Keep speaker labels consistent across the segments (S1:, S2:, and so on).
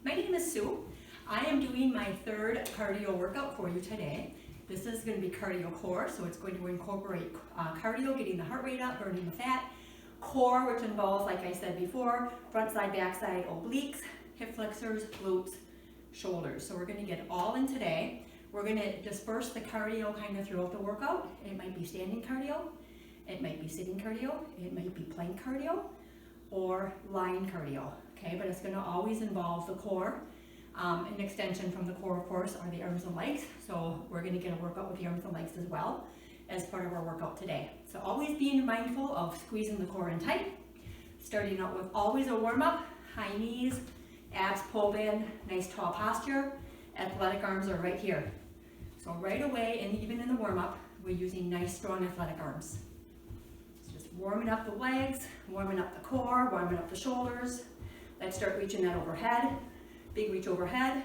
S1: My name is Sue. I am doing my third cardio workout for you today. This is going to be cardio core, so it's going to incorporate cardio, getting the heart rate up, burning the fat. Core, which involves, like I said before, front side, back side, obliques, hip flexors, glutes, shoulders. So we're going to get it all in today. We're going to disperse the cardio kind of throughout the workout. It might be standing cardio, it might be sitting cardio, it might be plank cardio, or lying cardio. Okay, but it's going to always involve the core. An extension from the core, of course, are the arms and legs. So we're going to get a workout with the arms and legs as well as part of our workout today. So always being mindful of squeezing the core in tight. Starting out with always a warm-up, high knees, abs pulled in, nice tall posture. Athletic arms are right here. So right away, and even in the warm-up, we're using nice, strong athletic arms. So just warming up the legs, warming up the core, warming up the shoulders. Let's start reaching that overhead. Big reach overhead.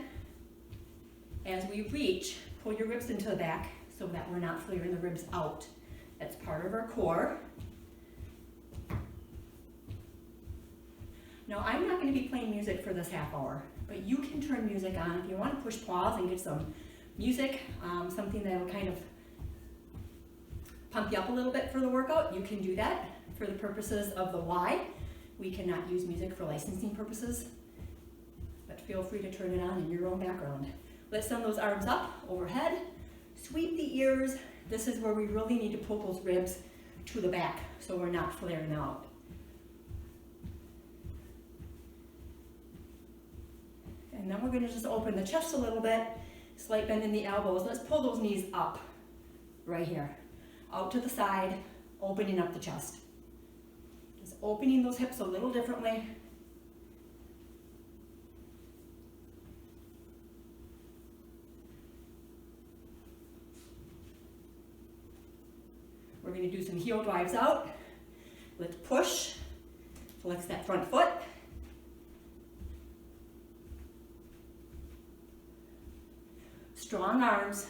S1: As we reach, pull your ribs into the back so that we're not flaring the ribs out. That's part of our core. Now, I'm not going to be playing music for this half hour, but you can turn music on. If you want to push pause and get some music, something that will kind of pump you up a little bit for the workout, you can do that. For the purposes of the Y, we cannot use music for licensing purposes, but feel free to turn it on in your own background. Let's send those arms up, overhead, sweep the ears. This is where we really need to pull those ribs to the back so we're not flaring out. And then we're going to just open the chest a little bit, slight bend in the elbows. Let's pull those knees up right here, out to the side, opening up the chest. Just opening those hips a little differently. We're going to do some heel drives out. Let's push, flex that front foot. Strong arms,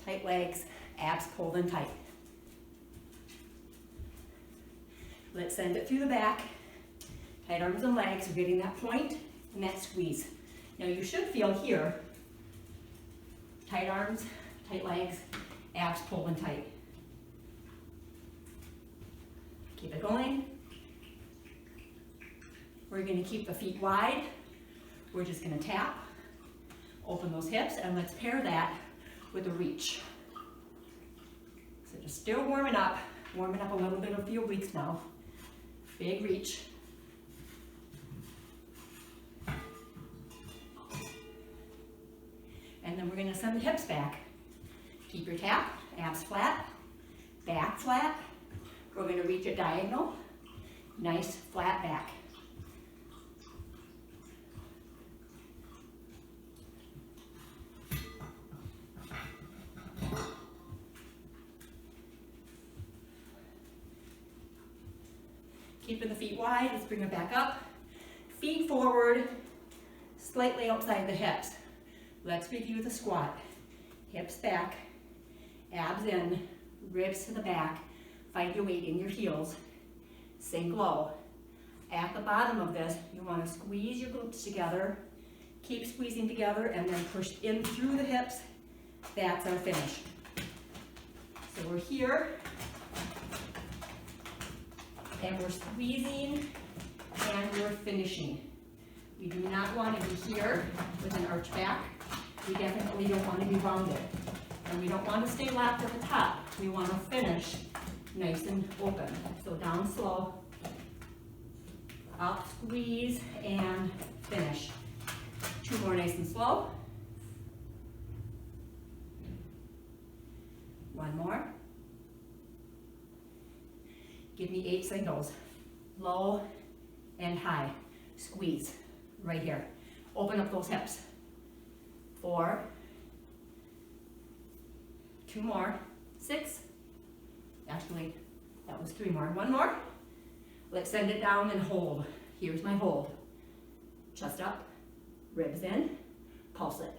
S1: tight legs, abs pulled in tight. Let's send it through the back. Tight arms and legs, we're getting that point and that squeeze. Now you should feel here, tight arms, tight legs, abs pulled in tight. Keep it going. We're going to keep the feet wide. We're just going to tap. Open those hips, and let's pair that with a reach. So just still warming up a little bit of the obliques now. Big reach. And then we're going to send the hips back. Keep your tap, abs flat, back flat. We're going to reach it diagonal, nice flat back. Keeping the feet wide, let's bring it back up. Feet forward, slightly outside the hips. Let's review the squat. Hips back, abs in, ribs to the back. Find your weight in your heels. Sink low. At the bottom of this, you want to squeeze your glutes together. Keep squeezing together and then push in through the hips. That's our finish. So we're here. And we're squeezing and we're finishing. We do not want to be here with an arch back. We definitely don't want to be rounded. And we don't want to stay locked at the top. We want to finish nice and open. So down slow, up, squeeze, and finish. Two more nice and slow. One more. Give me 8 singles, low and high. Squeeze, right here. Open up those hips. 4, 2 more, 6. Actually, that was 3 more. 1 more. Let's send it down and hold. Here's my hold. Chest up, ribs in, pulse it.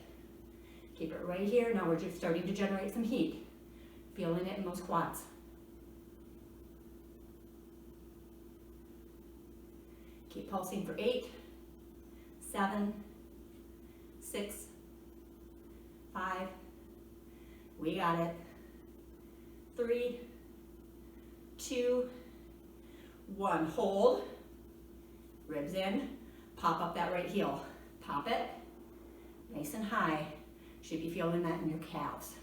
S1: Keep it right here. Now we're just starting to generate some heat. Feeling it in those quads. Keep pulsing for 8, 7, 6, 5, we got it, 3, 2, 1, hold, ribs in, pop up that right heel, pop it, nice and high, should be feeling that in your calves.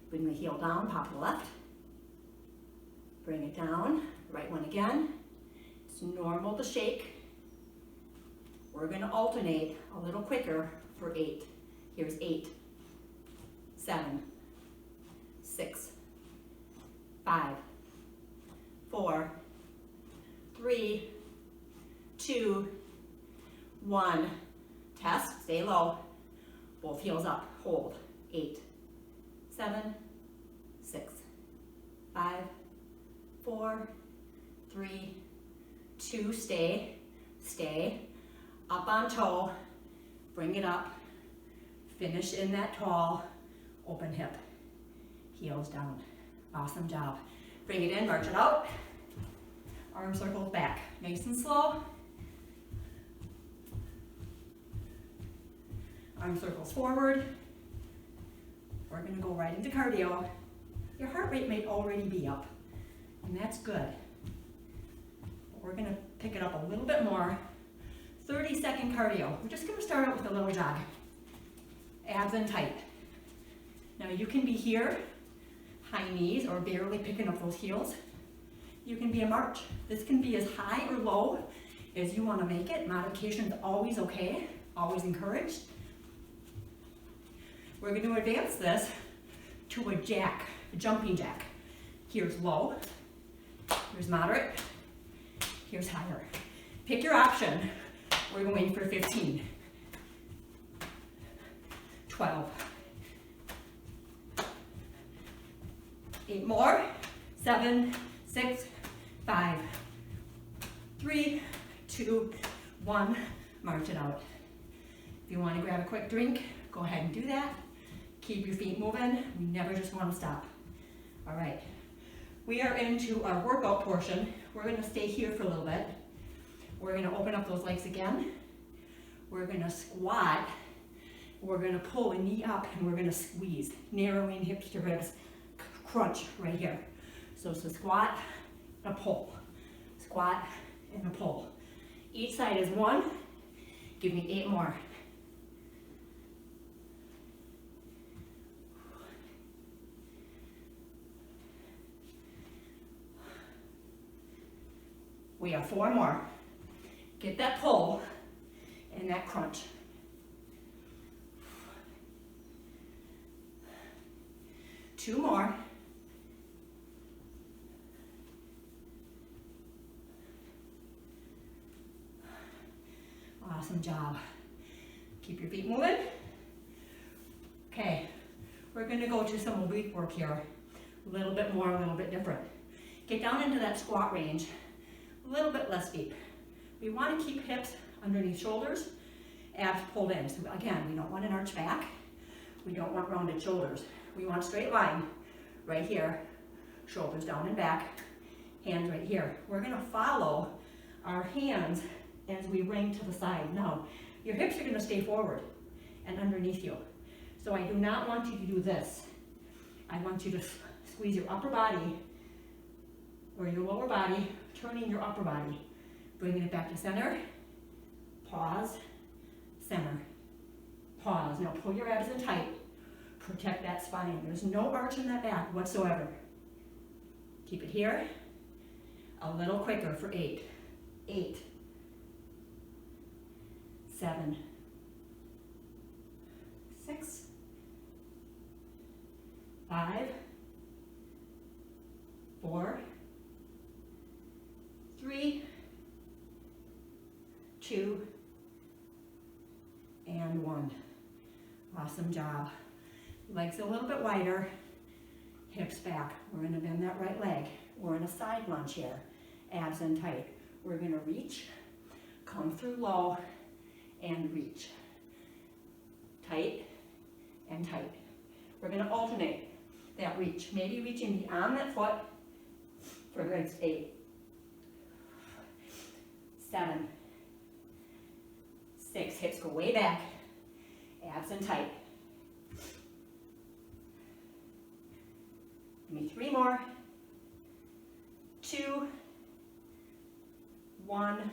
S1: Bring the heel down, pop the left, bring it down, right one again, it's normal to shake. We're going to alternate a little quicker for 8. Here's 8, 7, 6, 5, 4, 3, 2, 1. Test, stay low. Both heels up, hold. 8, 7, 6, 5, 4, 3, 2, stay, stay. Up on toe, bring it up, finish in that tall, open hip, heels down. Awesome job. Bring it in, march it out, arm circles back, nice and slow. Arm circles forward. We're gonna go right into cardio. Your heart rate may already be up, and that's good. But we're gonna pick it up a little bit more. 30-second cardio. We're just going to start out with a little jog. Abs in tight. Now you can be here, high knees, or barely picking up those heels. You can be a march. This can be as high or low as you want to make it. Modification is always okay, always encouraged. We're going to advance this to a jack, a jumping jack. Here's low, here's moderate, here's higher. Pick your option. We're going for 15, 12, 8 more, 7, 6, 5, 3, 2, 1, march it out. If you want to grab a quick drink, go ahead and do that. Keep your feet moving. We never just want to stop. All right, we are into our workout portion. We're going to stay here for a little bit. We're going to open up those legs again. We're going to squat. We're going to pull a knee up and we're going to squeeze, narrowing hips to ribs, crunch right here. So it's a squat, a pull, squat, and a pull. Each side is 1. Give me 8 more. We have 4 more. Get that pull and that crunch. Two more. Awesome job. Keep your feet moving. Okay, we're going to go to some oblique work here. A little bit more, a little bit different. Get down into that squat range. A little bit less deep. We want to keep hips underneath shoulders, abs pulled in. So again, we don't want an arch back. We don't want rounded shoulders. We want straight line right here, shoulders down and back, hands right here. We're going to follow our hands as we ring to the side. Now, your hips are going to stay forward and underneath you. So I do not want you to do this. I want you to squeeze your upper body or your lower body, turning your upper body, bringing it back to center, pause, center, pause. Now pull your abs in tight, protect that spine. There's no arch in that back whatsoever. Keep it here, a little quicker for 8, 8, 7, 6, 5, 4, 3, 2, and 1. Awesome job. Legs a little bit wider, hips back. We're going to bend that right leg. We're in a side lunge here, abs in tight. We're going to reach, come through low, and reach. Tight and tight. We're going to alternate that reach. Maybe reaching beyond that foot for the next 8, 7, 6, hips go way back, abs in tight. Give me 3 more. 2, 1.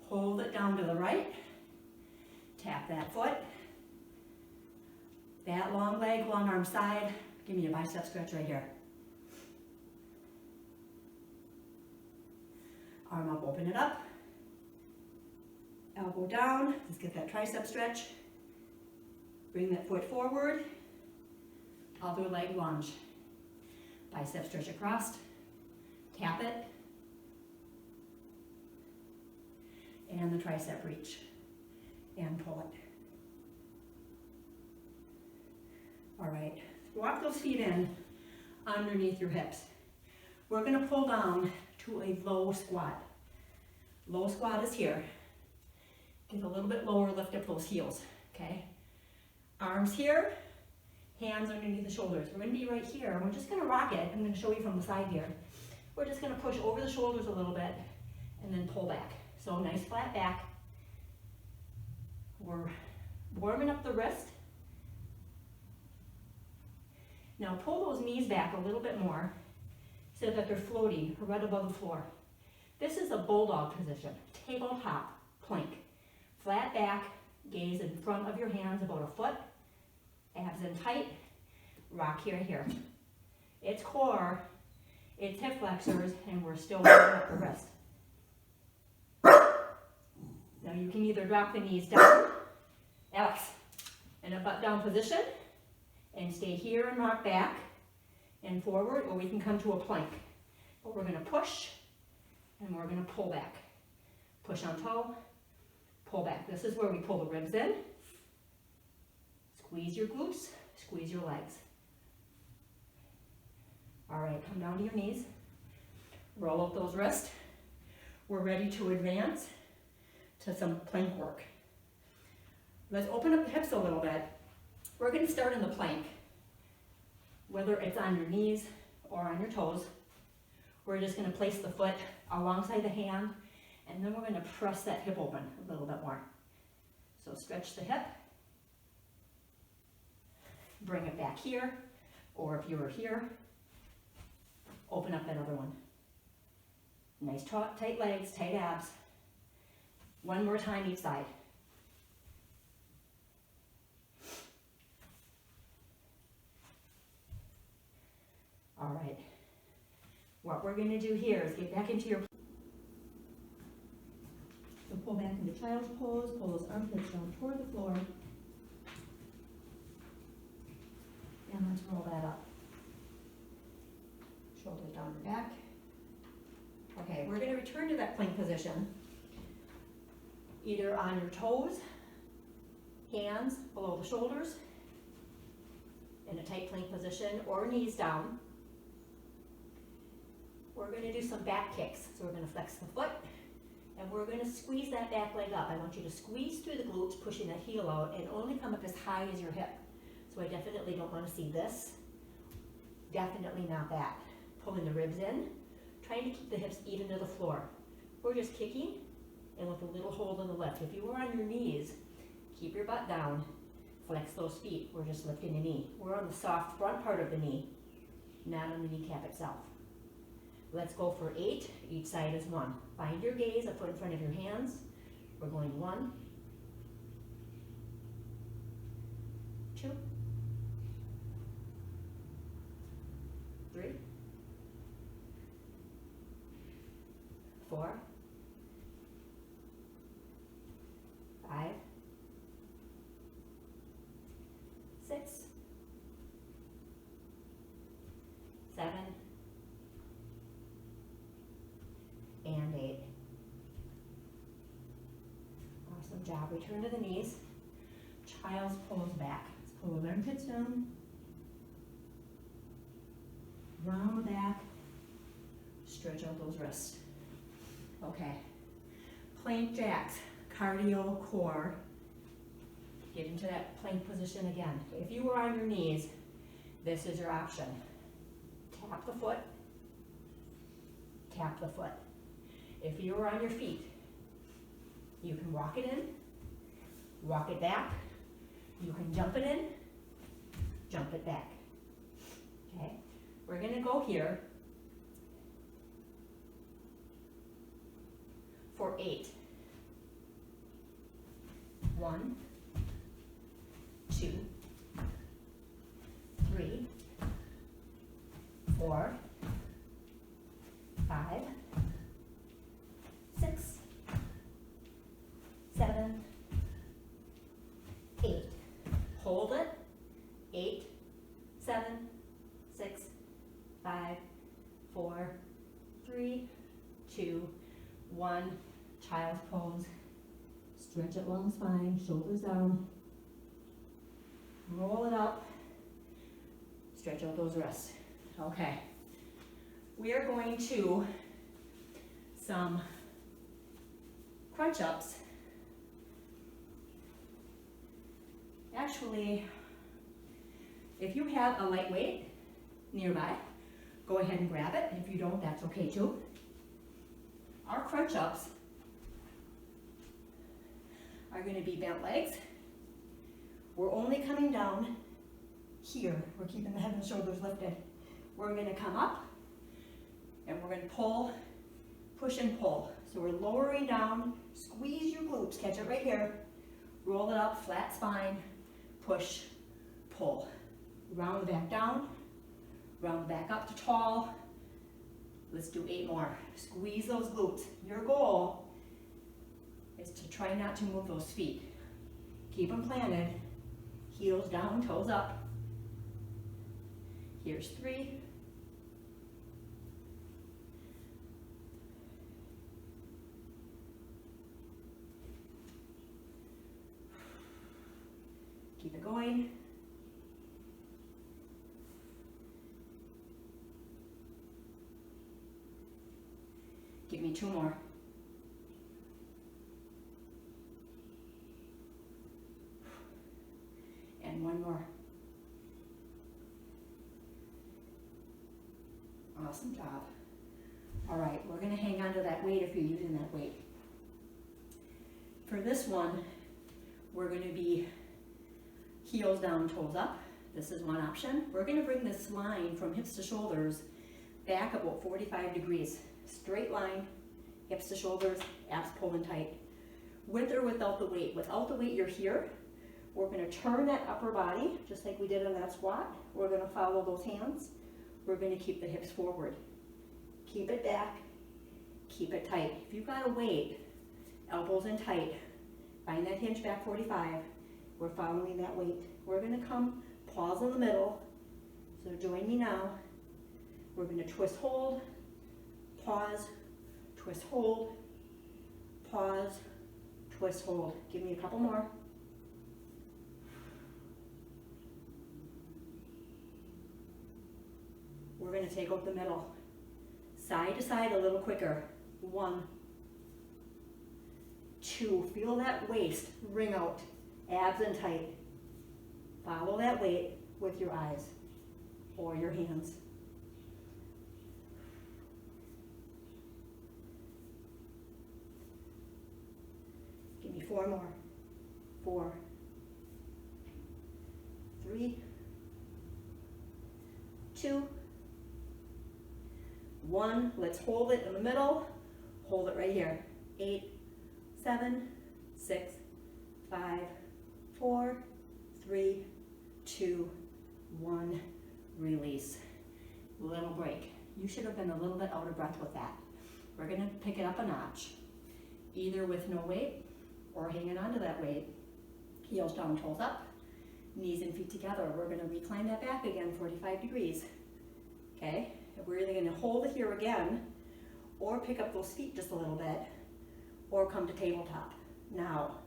S1: Hold it down to the right. Tap that foot. That long leg, long arm side. Give me a bicep stretch right here. Arm up, open it up. Elbow down. Let's get that tricep stretch. Bring that foot forward. Other leg lunge. Bicep stretch across. Tap it. And the tricep reach. And pull it. All right, walk those feet in underneath your hips. We're gonna pull down to a low squat. Low squat is here. Get a little bit lower, lift up those heels, okay? Arms here, hands underneath the shoulders. We're gonna be right here, and we're just gonna rock it. I'm gonna show you from the side here. We're just gonna push over the shoulders a little bit, and then pull back. So nice flat back. We're warming up the wrist. Now pull those knees back a little bit more so that they're floating right above the floor. This is a bulldog position, tabletop plank. Flat back, gaze in front of your hands about a foot, abs in tight, rock here, here. It's core, it's hip flexors, and we're still warming up the wrist. Now you can either drop the knees down, Alex, in a butt down position, and stay here and rock back and forward, or we can come to a plank. But we're gonna push and we're gonna pull back. Push on toe, pull back. This is where we pull the ribs in. Squeeze your glutes, squeeze your legs. All right, come down to your knees. Roll up those wrists. We're ready to advance to some plank work. Let's open up the hips a little bit. We're going to start in the plank, whether it's on your knees or on your toes. We're just going to place the foot alongside the hand, and then we're going to press that hip open a little bit more. So stretch the hip, bring it back here, or if you were here, open up that other one. Nice tight legs, tight abs. One more time each side. All right, what we're gonna do here is get back into your, so pull back into child's pose, pull those armpits down toward the floor, and let's roll that up. Shoulders down and back. Okay, we're gonna return to that plank position, either on your toes, hands below the shoulders, in a tight plank position, or knees down. We're going to do some back kicks. So we're going to flex the foot, and we're going to squeeze that back leg up. I want you to squeeze through the glutes, pushing that heel out, and only come up as high as your hip. So I definitely don't want to see this. Definitely not that. Pulling the ribs in, trying to keep the hips even to the floor. We're just kicking, and with a little hold on the lift. If you were on your knees, keep your butt down, flex those feet. We're just lifting the knee. We're on the soft front part of the knee, not on the kneecap itself. Let's go for 8, each side is 1. Find your gaze, a foot in front of your hands. We're going 1, 2, 3, 4, 5, 6, 7, and 8. Awesome job. Return to the knees. Child's pose back. Let's pull the armpits down. Round the back. Stretch out those wrists. Okay. Plank jacks. Cardio core. Get into that plank position again. If you were on your knees, this is your option. Tap the foot. Tap the foot. If you were on your feet, you can walk it in, walk it back. You can jump it in, jump it back. Okay, we're gonna go here for 8. 1, 2, 3, 4, 5, 6, 7, 8. Hold it. 8, 7, 6, 5, 4, 3, 2, 1. Child's pose. Stretch it long spine, shoulders down. Roll it up. Stretch out those wrists. Okay. We are going to some crunch ups. Actually, if you have a lightweight nearby, go ahead and grab it. If you don't, that's okay too. Our crunch ups are going to be bent legs. We're only coming down here. We're keeping the head and shoulders lifted. We're going to come up and we're going to pull, push and pull. So we're lowering down, squeeze your glutes, catch it right here, roll it up, flat spine, push, pull. Round the back down, round the back up to tall. Let's do 8 more. Squeeze those glutes. Your goal is to try not to move those feet. Keep them planted, heels down, toes up. Here's 3. Keep it going. Give me 2 more. And 1 more. Awesome job. All right, we're going to hang on to that weight if you're using that weight. For this one, we're going to be heels down, toes up. This is one option. We're going to bring this line from hips to shoulders back about 45 degrees. Straight line, hips to shoulders, abs pulled in tight. With or without the weight. Without the weight, you're here. We're going to turn that upper body, just like we did in that squat. We're going to follow those hands. We're going to keep the hips forward. Keep it back, keep it tight. If you've got a weight, elbows in tight, find that hinge back 45. We're following that weight. We're going to come, pause in the middle. So join me now. We're going to twist, hold, pause, twist, hold, pause, twist, hold. Give me a couple more. We're going to take out the middle. Side to side a little quicker. 1, 2. Feel that waist ring out. Abs in tight. Follow that weight with your eyes or your hands. Give me 4 more. 4, 3, 2, 1. Let's hold it in the middle. Hold it right here. 8, 7, 6, 5, 4, 3, 2, 1. Release. Little break. You should have been a little bit out of breath with that. We're going to pick it up a notch, either with no weight or hanging on to that weight. Heels down, toes up, knees and feet together. We're going to recline that back again 45 degrees. Okay? We're either going to hold it here again or pick up those feet just a little bit or come to tabletop. Now,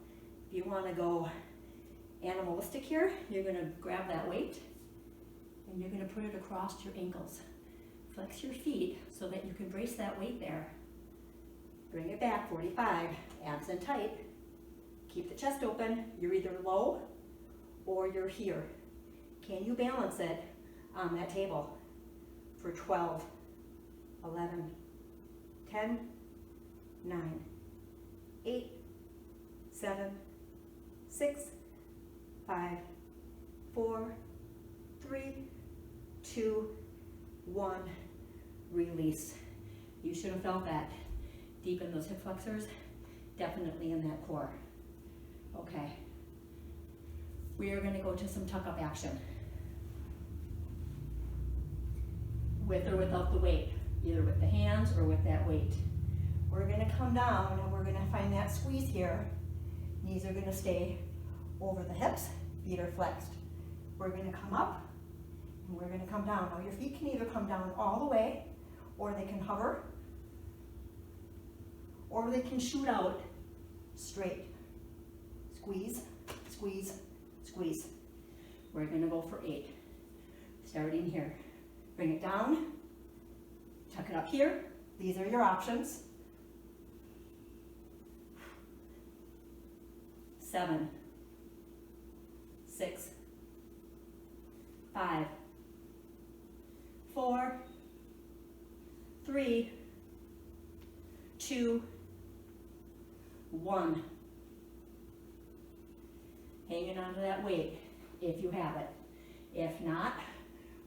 S1: if you want to go animalistic here, you're going to grab that weight and you're going to put it across your ankles. Flex your feet so that you can brace that weight there. Bring it back 45, abs in tight. Keep the chest open. You're either low or you're here. Can you balance it on that table? For 12, 11, 10, 9, 8, 7, 6, 5, 4, 3, 2, 1. Release. You should have felt that deep in those hip flexors, definitely in that core. Okay. We are going to go to some tuck-up action. With or without the weight, either with the hands or with that weight. We're going to come down and we're going to find that squeeze here. Knees are going to stay over the hips, feet are flexed. We're going to come up and we're going to come down. Now your feet can either come down all the way, or they can hover, or they can shoot out straight. Squeeze, squeeze, squeeze. We're going to go for 8. Starting here. Bring it down, tuck it up here. These are your options. 7, 6, 5, 4, 3, 2, 1. Hanging onto that weight if you have it. If not,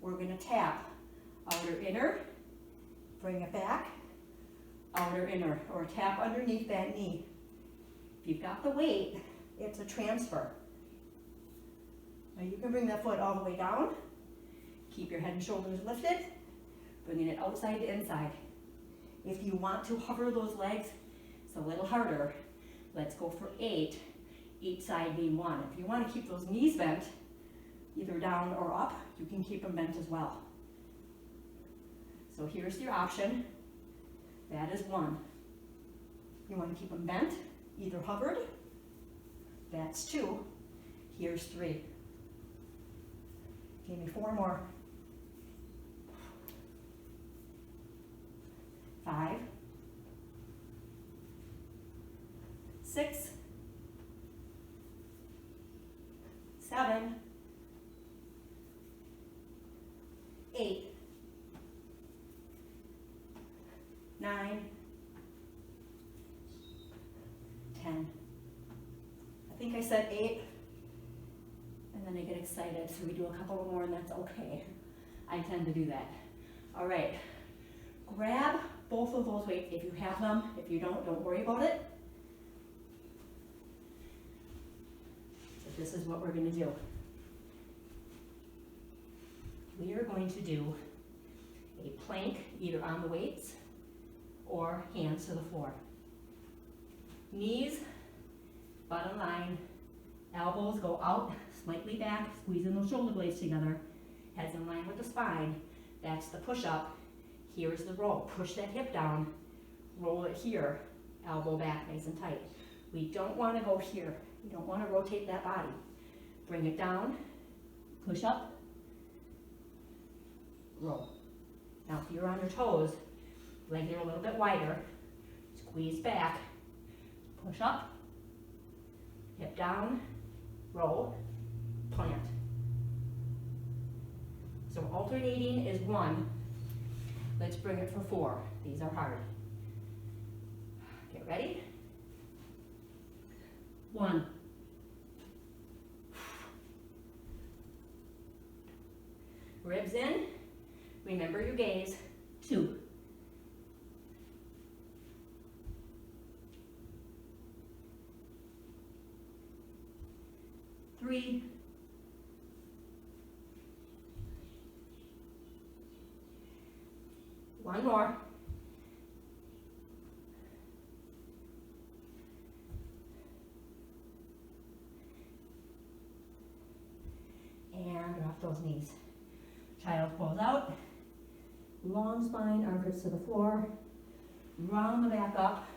S1: we're going to tap outer inner, bring it back, outer inner, or tap underneath that knee. If you've got the weight, it's a transfer. Now you can bring that foot all the way down, keep your head and shoulders lifted, bringing it outside to inside. If you want to hover those legs, it's a little harder. Let's go for 8, each side being 1. If you want to keep those knees bent, either down or up, you can keep them bent as well. So here's your option. That is 1. You want to keep them bent, either hovered. That's 2. Here's 3. Give me 4 more. 5, 6, 7, 8, 9, 10. I think I said 8, and then I get excited, so we do a couple more, and that's okay. I tend to do that. All right, grab both of those weights if you have them. If you don't worry about it. So this is what we're going to do. We are going to do a plank either on the weights or hands to the floor. Knees, bottom line, elbows go out, slightly back, squeezing those shoulder blades together, heads in line with the spine. That's the push-up. Here's the roll. Push that hip down, roll it here, elbow back nice and tight. We don't want to go here. We don't want to rotate that body. Bring it down, push up, roll. Now if you're on your toes, legs are a little bit wider, squeeze back, push up, hip down, roll, plant. So alternating is 1. Let's bring it for 4. These are hard. Get ready. 1. Ribs in. Remember your gaze. 2. 3. 1 more. And drop those knees. Child pose out. Long spine, armpits to the floor. Round the back up.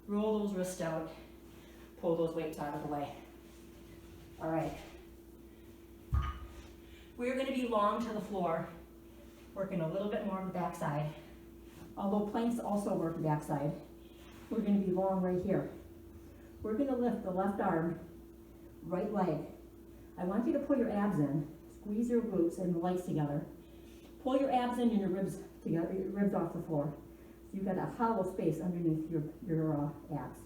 S1: Roll those wrists out. Pull those weights out of the way. All right. We're going to be long to the floor. Working a little bit more on the backside. Although planks also work the backside, we're going to be long right here. We're going to lift the left arm, right leg. I want you to pull your abs in, squeeze your glutes and the legs together. Pull your abs in and your ribs together, your ribs off the floor. So you've got a hollow space underneath your abs.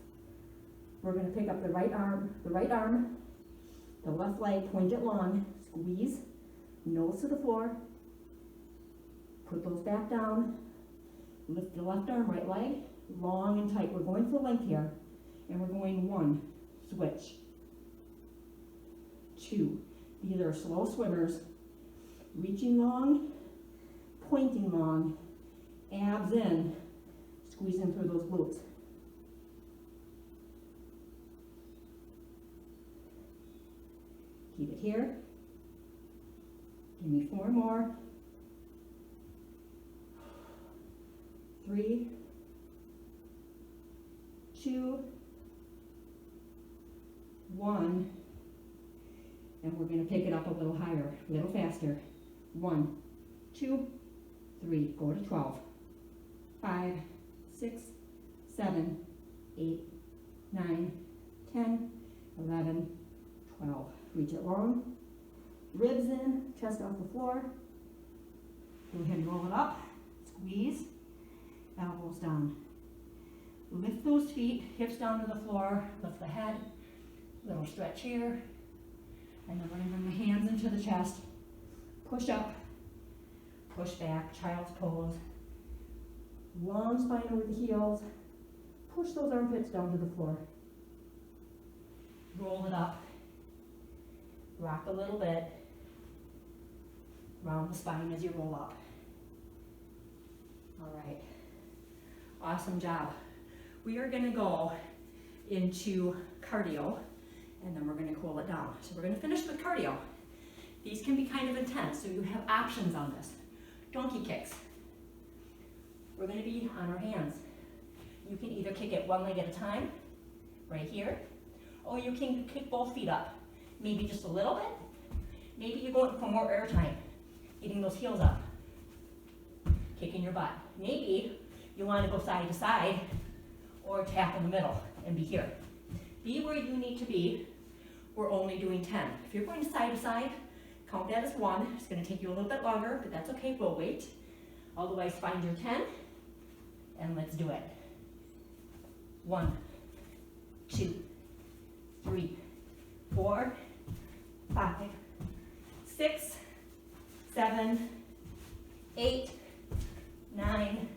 S1: We're gonna pick up the right arm, the left leg, point it long, squeeze, nose to the floor, put those back down, lift the left arm, right leg, long and tight. We're going for length here, and we're going 1, switch, 2. These are slow swimmers, reaching long, pointing long, abs in, squeezing through those glutes. Keep it here. Give me 4 more. 3, 2, 1. And we're going to pick it up a little higher, a little faster. 1, 2, 3. Go to 12. 5, 6, 7, 8, 9, 10, 11, 12. Reach it long. Ribs in, chest off the floor. Go ahead and roll it up. Squeeze. Elbows down. Lift those feet, hips down to the floor. Lift the head. Little stretch here. And then we're going to bring the hands into the chest. Push up. Push back. Child's pose. Long spine over the heels. Push those armpits down to the floor. Roll it up. Rock a little bit. Round the spine as you roll up. All right. Awesome job. We are going to go into cardio, and then we're going to cool it down. So we're going to finish with cardio. These can be kind of intense, so you have options on this. Donkey kicks. We're going to be on our hands. You can either kick it one leg at a time, right here, or you can kick both feet up. Maybe just a little bit. Maybe you're going for more air time, getting those heels up, kicking your butt. Maybe you want to go side to side or tap in the middle and be here. Be where you need to be. We're only doing 10. If you're going side to side, count that as 1. It's going to take you a little bit longer, but that's okay. We'll wait. Otherwise, find your 10 and let's do it. 1, 2, 3, 4, 5, 6, 7, 8, 9,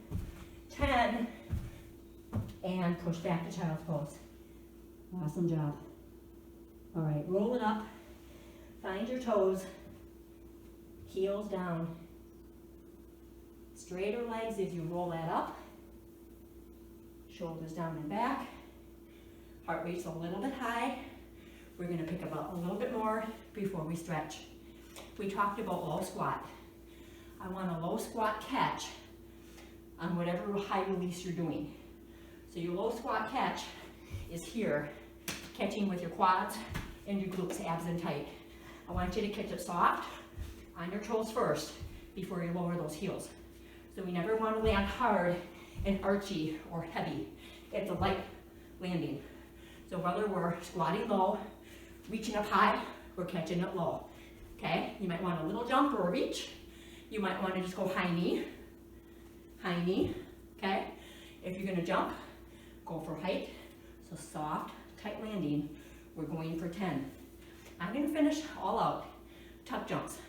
S1: 10, and push back to child's pose. Awesome job. All right, roll it up. Find your toes. Heels down. Straighter legs as you roll that up. Shoulders down and back. Heart rate's a little bit high. We're going to pick up a little bit more before we stretch. We talked about low squat. I want a low squat catch on whatever high release you're doing. So your low squat catch is here, catching with your quads and your glutes, abs in tight. I want you to catch it soft on your toes first before you lower those heels. So we never want to land hard and archy or heavy. It's a light landing. So whether we're squatting low, reaching up high, we're catching it low. Okay? You might want a little jump or a reach. You might want to just go high knee. Okay? If you're going to jump, go for height. So soft, tight landing. We're going for 10. I'm going to finish all out. Tuck jumps.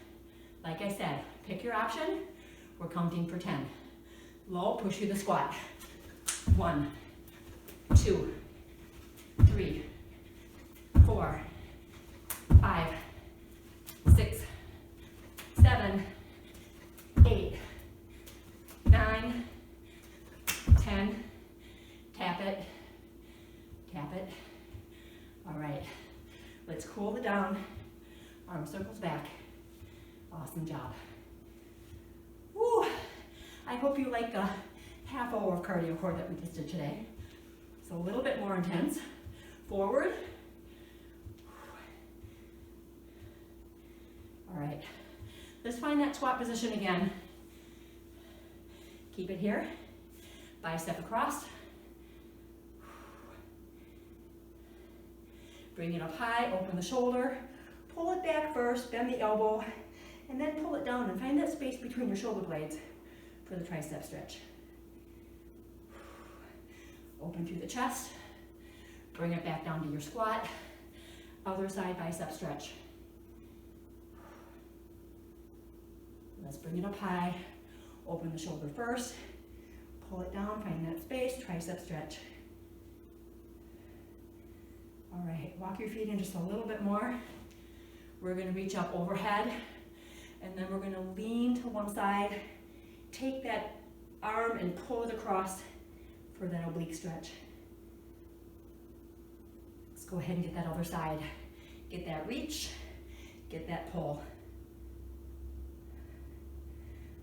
S1: Like I said, pick your option. We're counting for 10. Low, push through the squat. 1, 2, 3, 4, 5, 6, 7, 8, 9, 10. Tap it. Tap it. All right. Let's cool it down. Arm circles back. Awesome job. Woo! I hope you like the half hour of cardio core that we just did today. So a little bit more intense. Forward. All right. Let's find that squat position again. Keep it here. Bicep across. Bring it up high, open the shoulder. Pull it back first, bend the elbow, and then pull it down and find that space between your shoulder blades for the tricep stretch. Open through the chest. bring it back down to your squat. Other side bicep stretch. Let's bring it up high. Open the shoulder first. Pull it down, find that space, tricep stretch. All right, walk your feet in just a little bit more. We're gonna reach up overhead, and then we're gonna lean to one side, take that arm and pull it across for that oblique stretch. Let's go ahead and get that other side. Get that reach, get that pull.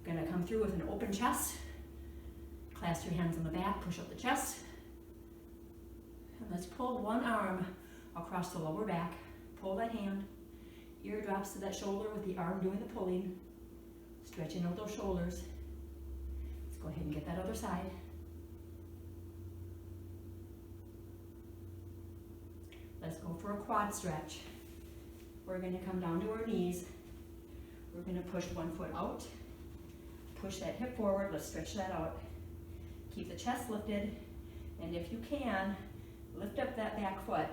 S1: Gonna come through with an open chest. Clasp your hands on the back, push up the chest. And let's pull one arm across the lower back. Pull that hand. Ear drops to that shoulder with the arm doing the pulling. Stretching out those shoulders. Let's go ahead and get that other side. Let's go for a quad stretch. We're going to come down to our knees. We're going to push one foot out. Push that hip forward. Let's stretch that out. Keep the chest lifted. And if you can, lift up that back foot.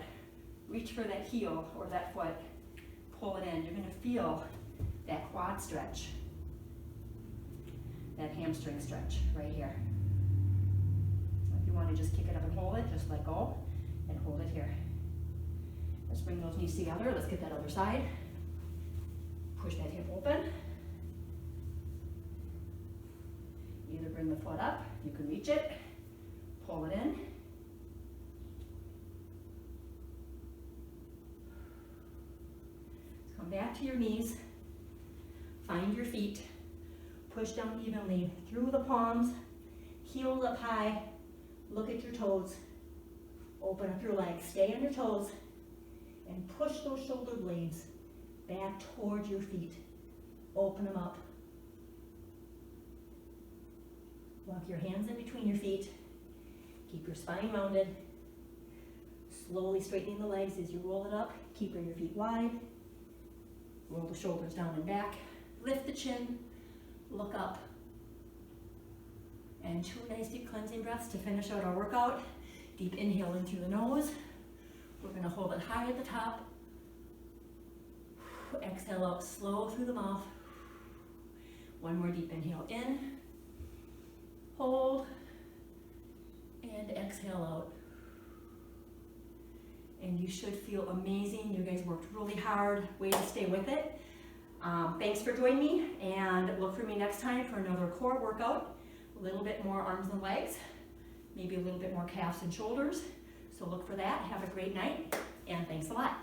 S1: Reach for that heel or that foot. Pull it in. You're going to feel that quad stretch. That hamstring stretch right here. If you want to just kick it up and hold it, just let go and hold it here. Let's bring those knees together. Let's get that other side. Push that hip open. Either bring the foot up, you can reach it, pull it in. Come back to your knees. Find your feet. Push down evenly through the palms, heels up high. Look at your toes. Open up your legs. Stay on your toes. And push those shoulder blades back toward your feet. Open them up. Walk your hands in between your feet. Keep your spine rounded. Slowly straightening the legs as you roll it up. Keeping your feet wide. Roll the shoulders down and back. Lift the chin. Look up. And 2 nice deep cleansing breaths to finish out our workout. Deep inhale in through the nose. We're going to hold it high at the top. Exhale out slow through the mouth. One more deep inhale in. Hold. And exhale out. And you should feel amazing. You guys worked really hard. Way to stay with it. Thanks for joining me, and look for me next time for another core workout. A little bit more arms and legs, maybe a little bit more calves and shoulders. So look for that. Have a great night, and thanks a lot.